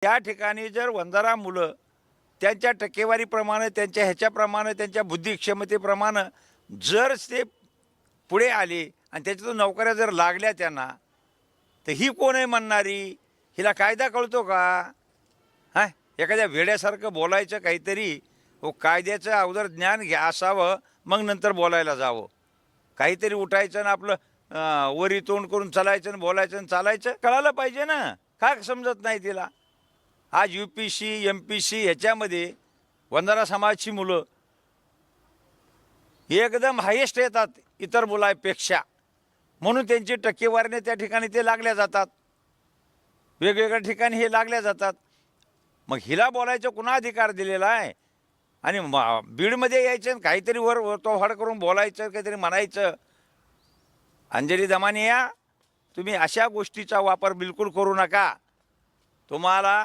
त्या ठिकाणी जर वंजारा मुलं त्यांच्या टक्केवारीप्रमाणे, त्यांच्या ह्याच्याप्रमाणे, त्यांच्या बुद्धिक्षमतेप्रमाणे जर ते पुढे आले आणि त्याच्यातून नोकऱ्या जर लागल्या त्यांना, तर ही कोण आहे म्हणणारी? हिला कायदा कळतो का? हां, एखाद्या वेड्यासारखं बोलायचं काहीतरी. हो, कायद्याचं अगोदर ज्ञान घ्या असावं, मग नंतर बोलायला जावं. काहीतरी उठायचं आणि आपलं वरी तोंड करून चालायचं आणि बोलायचं आणि चालायचं. कळालं पाहिजे ना, का समजत नाही तिला? आज UPC, MPC ह्याच्यामध्ये वंजारा समाजाची मुलं एकदम हायेस्ट येतात इतर मुलांपेक्षा, म्हणून त्यांची टक्केवारीने त्या ठिकाणी ते लागल्या जातात. वेगवेगळ्या ठिकाणी हे लागल्या जातात. मग हिला बोलायचा कुणा अधिकार दिलेला आहे? आणि बीडमध्ये यायचं आणि काहीतरी वर तोफाड करून बोलायचं, काहीतरी म्हणायचं. अंजली दमानिया, तुम्ही अशा गोष्टीचा वापर बिलकुल करू नका. तुम्हाला